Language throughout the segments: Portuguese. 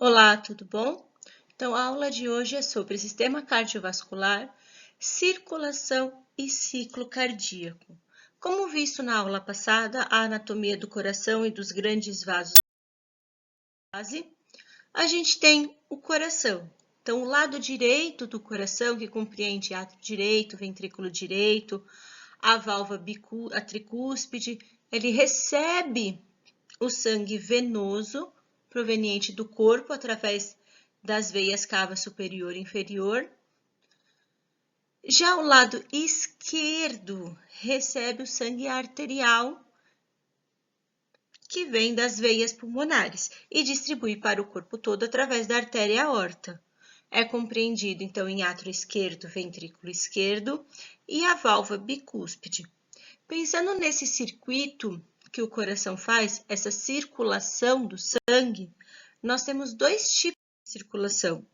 Olá, tudo bom? Então, a aula de hoje é sobre sistema cardiovascular, circulação e ciclo cardíaco. Como visto na aula passada, a anatomia do coração e dos grandes vasos base, a gente tem o coração. Então, o lado direito do coração, que compreende átrio direito, ventrículo direito, a válvula a tricúspide, ele recebe o sangue venoso proveniente do corpo através das veias cava superior e inferior. Já o lado esquerdo recebe o sangue arterial que vem das veias pulmonares e distribui para o corpo todo através da artéria aorta. É compreendido, então, em átrio esquerdo, ventrículo esquerdo e a válvula bicúspide. Pensando nesse circuito que o coração faz, essa circulação do sangue, nós temos dois tipos de circulação.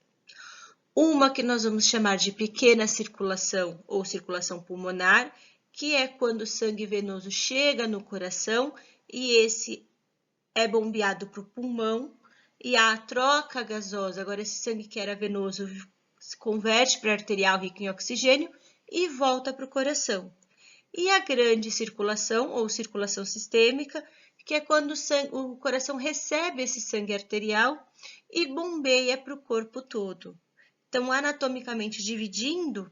Uma que nós vamos chamar de pequena circulação ou circulação pulmonar, que é quando o sangue venoso chega no coração e esse é bombeado para o pulmão e a troca gasosa, agora esse sangue que era venoso se converte para arterial rico em oxigênio e volta para o coração. E a grande circulação ou circulação sistêmica, que é quando o coração recebe esse sangue arterial e bombeia para o corpo todo. Então, anatomicamente dividindo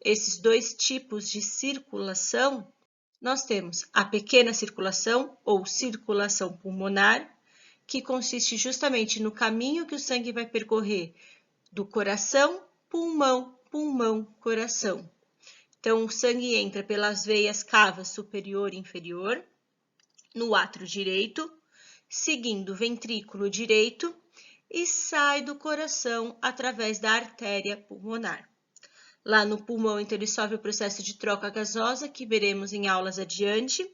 esses dois tipos de circulação, nós temos a pequena circulação ou circulação pulmonar, que consiste justamente no caminho que o sangue vai percorrer do coração, pulmão, pulmão, coração. Então, o sangue entra pelas veias cava superior e inferior, no átrio direito, seguindo o ventrículo direito e sai do coração através da artéria pulmonar. Lá no pulmão, então, ele sofre o processo de troca gasosa, que veremos em aulas adiante,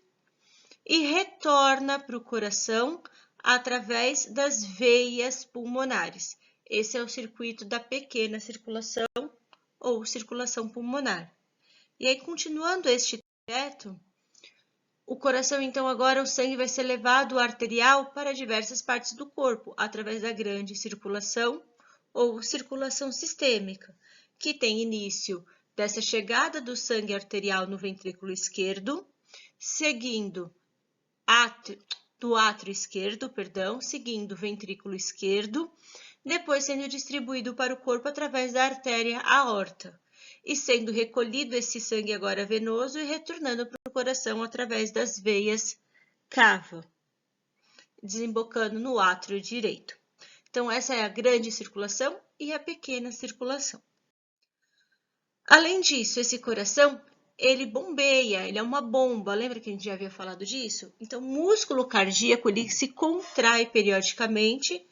e retorna para o coração através das veias pulmonares. Esse é o circuito da pequena circulação ou circulação pulmonar. E aí, continuando este trajeto, o coração, então, agora o sangue vai ser levado arterial para diversas partes do corpo, através da grande circulação ou circulação sistêmica, que tem início dessa chegada do sangue arterial no ventrículo esquerdo, seguindo do átrio esquerdo, seguindo o ventrículo esquerdo, depois sendo distribuído para o corpo através da artéria aorta e sendo recolhido esse sangue agora venoso e retornando para o coração através das veias cava, desembocando no átrio direito. Então, essa é a grande circulação e a pequena circulação. Além disso, esse coração, ele bombeia, ele é uma bomba, lembra que a gente já havia falado disso? Então, o músculo cardíaco, ele se contrai periodicamente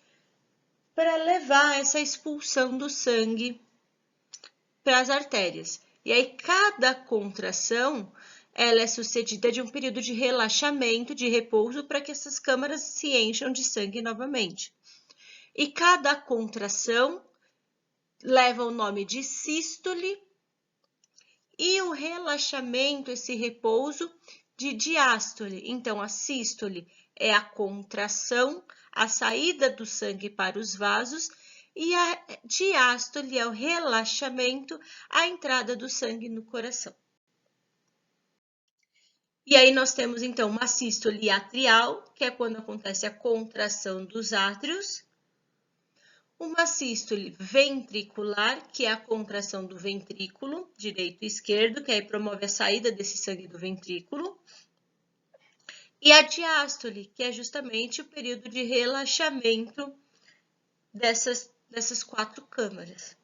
para levar essa expulsão do sangue para as artérias. E aí, cada contração, ela é sucedida de um período de relaxamento, de repouso, para que essas câmaras se encham de sangue novamente. E cada contração leva o nome de sístole e o relaxamento, esse repouso, de diástole. Então, a sístole é a contração, a saída do sangue para os vasos, e a diástole é o relaxamento, a entrada do sangue no coração. E aí nós temos, então, uma sístole atrial, que é quando acontece a contração dos átrios, uma sístole ventricular, que é a contração do ventrículo, direito e esquerdo, que aí promove a saída desse sangue do ventrículo, e a diástole, que é justamente o período de relaxamento dessas quatro câmaras.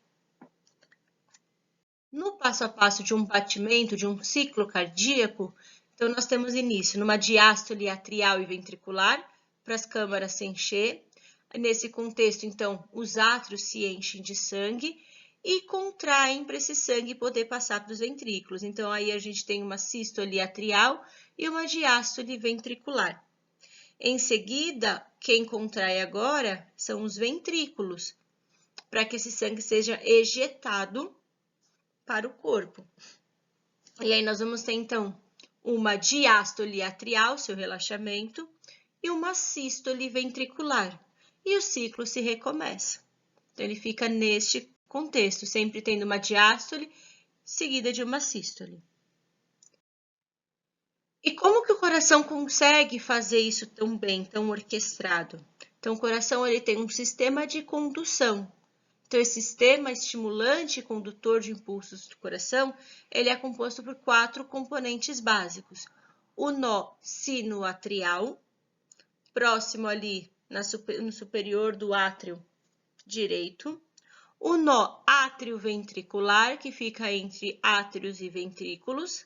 No passo a passo de um batimento, de um ciclo cardíaco, então nós temos início numa diástole atrial e ventricular, para as câmaras se encher. Nesse contexto, então, os átrios se enchem de sangue e contraem para esse sangue poder passar para os ventrículos. Então, aí a gente tem uma sístole atrial e uma diástole ventricular. Em seguida, quem contrai agora são os ventrículos, para que esse sangue seja ejetado para o corpo. E aí nós vamos ter, então, uma diástole atrial, seu relaxamento, e uma sístole ventricular. e o ciclo se recomeça. Então, ele fica neste contexto, sempre tendo uma diástole seguida de uma sístole. E como que o coração consegue fazer isso tão bem, tão orquestrado? Então, o coração ele tem um sistema de condução. Então, esse sistema estimulante e condutor de impulsos do coração, ele é composto por 4 componentes básicos. O nó sinoatrial, próximo ali no superior do átrio direito. O nó átrio-ventricular, que fica entre átrios e ventrículos.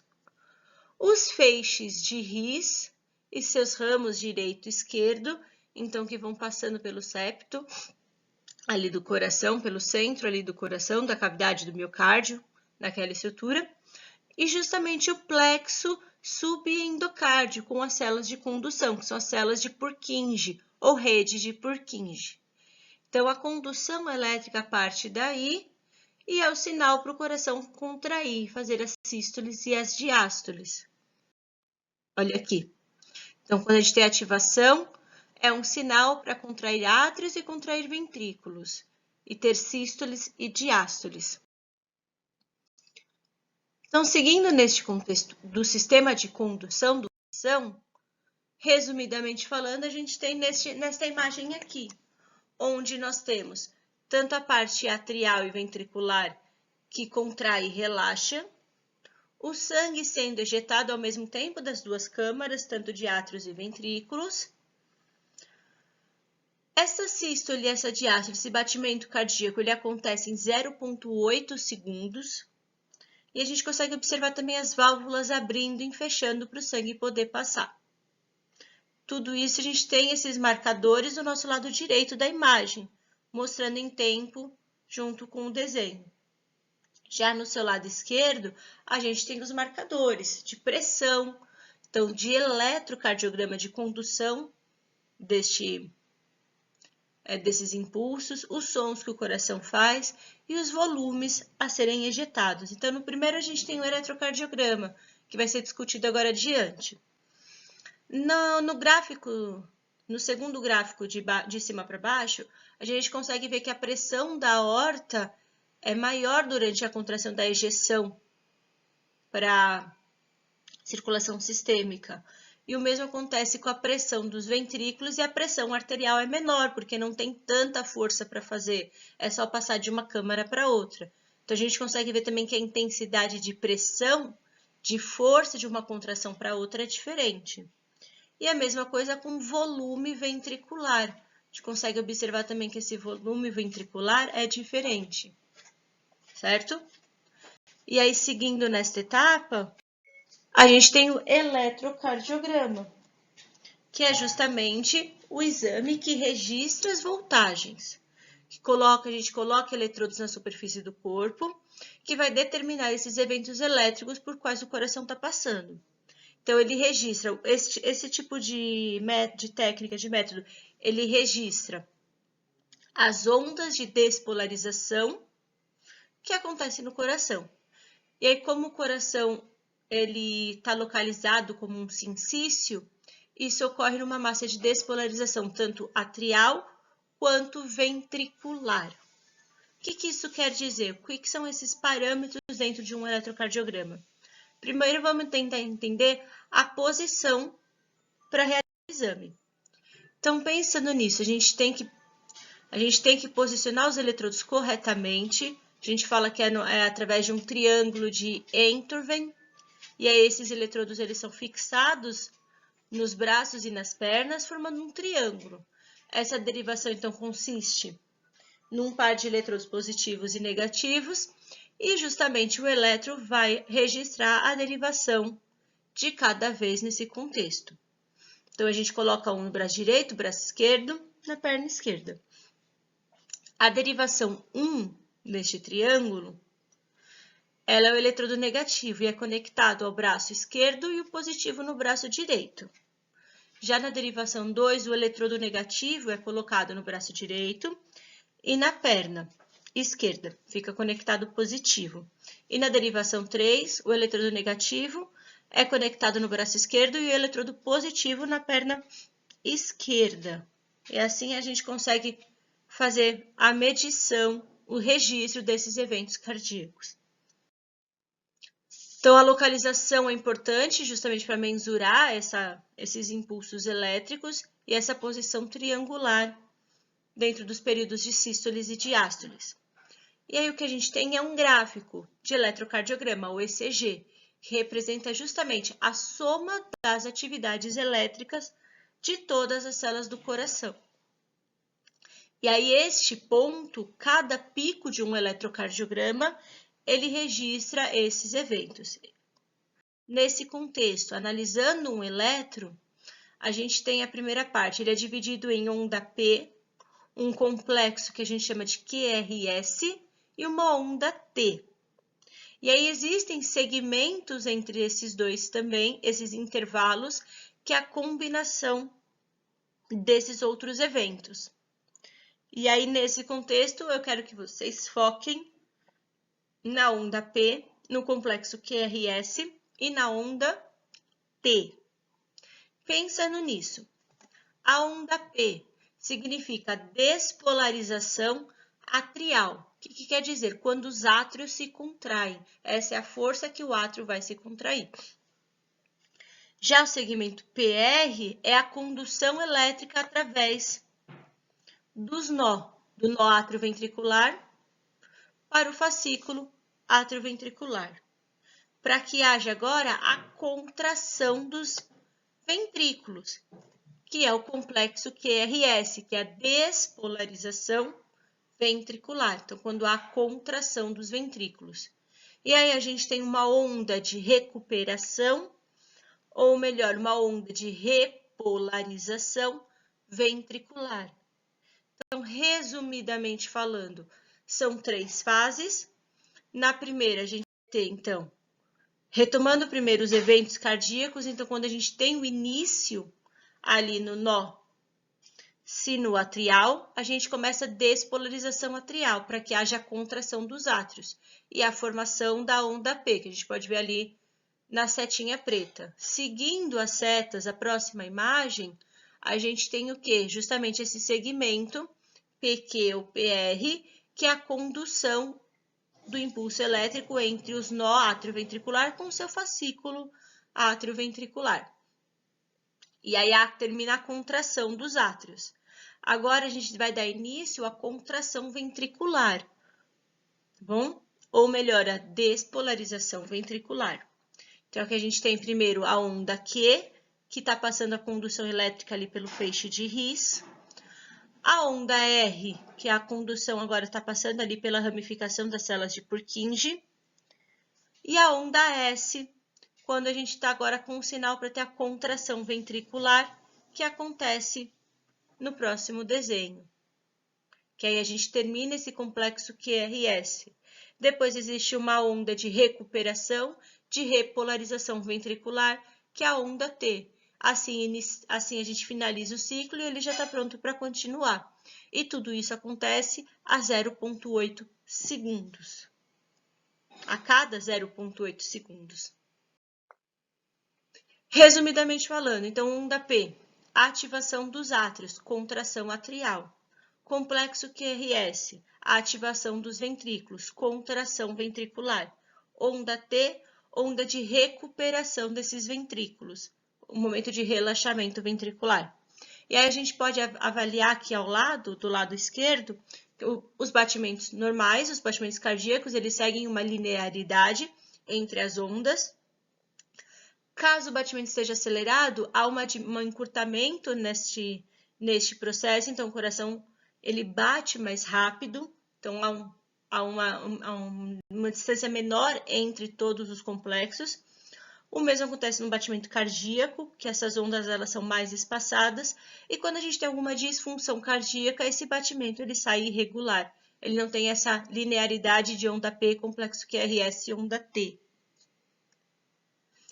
Os feixes de His e seus ramos direito e esquerdo, então que vão passando pelo septo, ali do coração, pelo centro ali do coração, da cavidade do miocárdio, naquela estrutura, e justamente o plexo subendocárdio, com as células de condução, que são as células de Purkinje, ou rede de Purkinje. Então, a condução elétrica parte daí, e é o sinal para o coração contrair, fazer as sístoles e as diástoles. Olha aqui. Então, quando a gente tem ativação, é um sinal para contrair átrios e contrair ventrículos, e ter sístoles e diástoles. Então, seguindo neste contexto do sistema de condução do coração, resumidamente falando, a gente tem nesta imagem aqui, onde nós temos tanto a parte atrial e ventricular que contrai e relaxa, o sangue sendo ejetado ao mesmo tempo das duas câmaras, tanto de átrios e ventrículos. Essa sístole e essa diástole, esse batimento cardíaco, ele acontece em 0,8 segundos. E a gente consegue observar também as válvulas abrindo e fechando para o sangue poder passar. Tudo isso a gente tem esses marcadores do nosso lado direito da imagem, mostrando em tempo junto com o desenho. Já no seu lado esquerdo, a gente tem os marcadores de pressão, então de eletrocardiograma de condução desses impulsos, os sons que o coração faz e os volumes a serem ejetados. Então, no primeiro a gente tem o eletrocardiograma, que vai ser discutido agora adiante. No gráfico, no segundo gráfico de cima para baixo, a gente consegue ver que a pressão da aorta é maior durante a contração da ejeção para circulação sistêmica. E o mesmo acontece com a pressão dos ventrículos e a pressão arterial é menor, porque não tem tanta força para fazer, é só passar de uma câmara para outra. Então, a gente consegue ver também que a intensidade de pressão, de força de uma contração para outra é diferente. E a mesma coisa com volume ventricular. A gente consegue observar também que esse volume ventricular é diferente, certo? E aí, seguindo nesta etapa, a gente tem o eletrocardiograma, que é justamente o exame que registra as voltagens. A gente coloca eletrodos na superfície do corpo, que vai determinar esses eventos elétricos por quais o coração está passando. Então, ele registra, esse tipo de técnica, de método, ele registra as ondas de despolarização que acontecem no coração. E aí, como o coração ele está localizado como um sincício, isso ocorre numa massa de despolarização, tanto atrial quanto ventricular. O que isso quer dizer? O que são esses parâmetros dentro de um eletrocardiograma? Primeiro, vamos tentar entender a posição para realizar o exame. Então, pensando nisso, a gente tem que posicionar os eletrodos corretamente. A gente fala que é através de um triângulo de Entwerfen, e aí esses eletrodos eles são fixados nos braços e nas pernas, formando um triângulo. Essa derivação, então, consiste num par de eletrodos positivos e negativos, e justamente o elétron vai registrar a derivação de cada vez nesse contexto. Então, a gente coloca um no braço direito, braço esquerdo, na perna esquerda. A derivação 1 neste triângulo, ela é o eletrodo negativo e é conectado ao braço esquerdo e o positivo no braço direito. Já na derivação 2, o eletrodo negativo é colocado no braço direito e na perna esquerda, fica conectado positivo. E na derivação 3, o eletrodo negativo é conectado no braço esquerdo e o eletrodo positivo na perna esquerda. E assim a gente consegue fazer a medição, o registro desses eventos cardíacos. Então, a localização é importante justamente para mensurar esses impulsos elétricos e essa posição triangular dentro dos períodos de sístoles e diástoles. E aí o que a gente tem é um gráfico de eletrocardiograma, o ECG, que representa justamente a soma das atividades elétricas de todas as células do coração. E aí este ponto, cada pico de um eletrocardiograma, ele registra esses eventos. Nesse contexto, analisando um eletro, a gente tem a primeira parte, ele é dividido em onda P, um complexo que a gente chama de QRS e uma onda T. E aí existem segmentos entre esses dois também, esses intervalos, que é a combinação desses outros eventos. E aí, nesse contexto, eu quero que vocês foquem na onda P, no complexo QRS e na onda T. Pensando nisso, a onda P significa despolarização atrial. O que quer dizer? Quando os átrios se contraem. Essa é a força que o átrio vai se contrair. Já o segmento PR é a condução elétrica através do nó atrioventricular para o fascículo atrioventricular, para que haja agora a contração dos ventrículos, que é o complexo QRS, que é a despolarização ventricular. Então, quando há contração dos ventrículos. E aí a gente tem uma onda de recuperação, ou melhor, uma onda de repolarização ventricular. Então, resumidamente falando, são 3 fases. Na primeira, a gente tem, então, retomando primeiro os eventos cardíacos, então, quando a gente tem o início ali no nó sinoatrial, a gente começa a despolarização atrial, para que haja a contração dos átrios e a formação da onda P, que a gente pode ver ali na setinha preta. Seguindo as setas, a próxima imagem, a gente tem o quê? Justamente esse segmento PQ ou PR, que é a condução do impulso elétrico entre os nó atrioventricular com seu fascículo atrioventricular. E aí termina a contração dos átrios. Agora a gente vai dar início à contração ventricular, tá bom? Ou melhor, a despolarização ventricular. Então, aqui a gente tem primeiro a onda Q, que está passando a condução elétrica ali pelo feixe de His. A onda R, que a condução agora está passando ali pela ramificação das células de Purkinje. E a onda S, quando a gente está agora com um sinal para ter a contração ventricular, que acontece no próximo desenho. Que aí a gente termina esse complexo QRS. Depois existe uma onda de recuperação, de repolarização ventricular, que é a onda T. Assim a gente finaliza o ciclo e ele já está pronto para continuar. E tudo isso acontece a 0,8 segundos. A cada 0,8 segundos. Resumidamente falando, então, onda P, ativação dos átrios, contração atrial. Complexo QRS, a ativação dos ventrículos, contração ventricular. Onda T, onda de recuperação desses ventrículos, o momento de relaxamento ventricular. E aí a gente pode avaliar aqui ao lado, do lado esquerdo, os batimentos normais, os batimentos cardíacos, eles seguem uma linearidade entre as ondas. Caso o batimento esteja acelerado, há um encurtamento neste processo, então o coração ele bate mais rápido, então há uma distância menor entre todos os complexos. O mesmo acontece no batimento cardíaco, que essas ondas elas são mais espaçadas, e quando a gente tem alguma disfunção cardíaca, esse batimento ele sai irregular. Ele não tem essa linearidade de onda P, complexo QRS e onda T.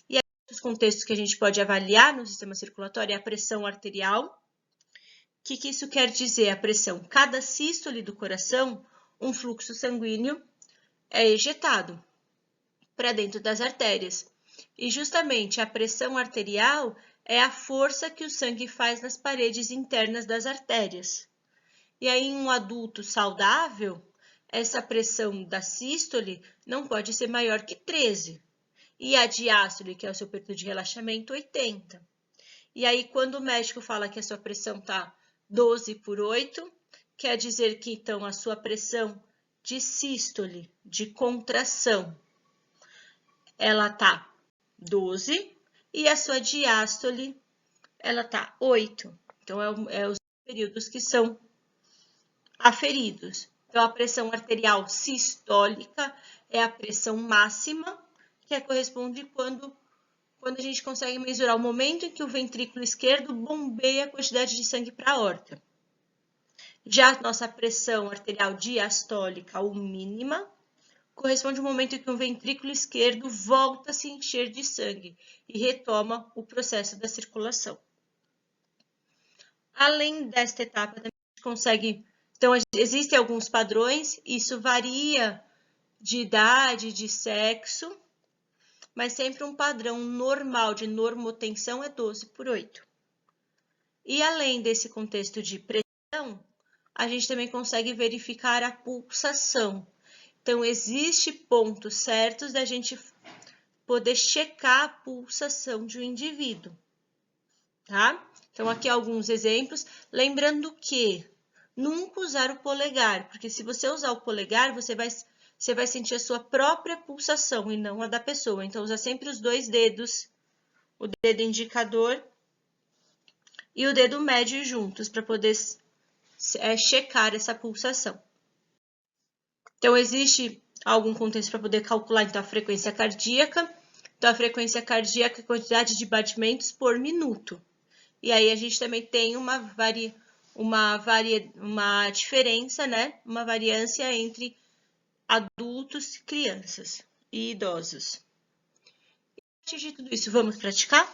E aí, os contextos que a gente pode avaliar no sistema circulatório é a pressão arterial. O que isso quer dizer, a pressão? Cada sístole do coração, um fluxo sanguíneo é ejetado para dentro das artérias. E justamente a pressão arterial é a força que o sangue faz nas paredes internas das artérias. E aí, em um adulto saudável, essa pressão da sístole não pode ser maior que 13. E a diástole, que é o seu período de relaxamento, 80. E aí, quando o médico fala que a sua pressão está 12/8, quer dizer que, então, a sua pressão de sístole, de contração, ela está 12 e a sua diástole, ela está 8. Então, é os períodos que são aferidos. Então, a pressão arterial sistólica é a pressão máxima, que corresponde quando a gente consegue mensurar o momento em que o ventrículo esquerdo bombeia a quantidade de sangue para a aorta. Já a nossa pressão arterial diastólica, ou mínima, corresponde ao momento em que o ventrículo esquerdo volta a se encher de sangue e retoma o processo da circulação. Além desta etapa, também a gente consegue... Então, existem alguns padrões, isso varia de idade, de sexo, mas sempre um padrão normal de normotensão é 12/8. E além desse contexto de pressão, a gente também consegue verificar a pulsação. Então, existem pontos certos da gente poder checar a pulsação de um indivíduo, tá? Então, aqui alguns exemplos, lembrando que nunca usar o polegar, porque se você usar o polegar, você vai sentir a sua própria pulsação e não a da pessoa. Então, usa sempre os dois dedos, o dedo indicador e o dedo médio juntos, para poder checar essa pulsação. Então, existe algum contexto para poder calcular então, a frequência cardíaca. Então, a frequência cardíaca é a quantidade de batimentos por minuto. E aí, a gente também tem uma diferença, né? Uma variância entre adultos, crianças e idosos. E, a partir de tudo isso, vamos praticar?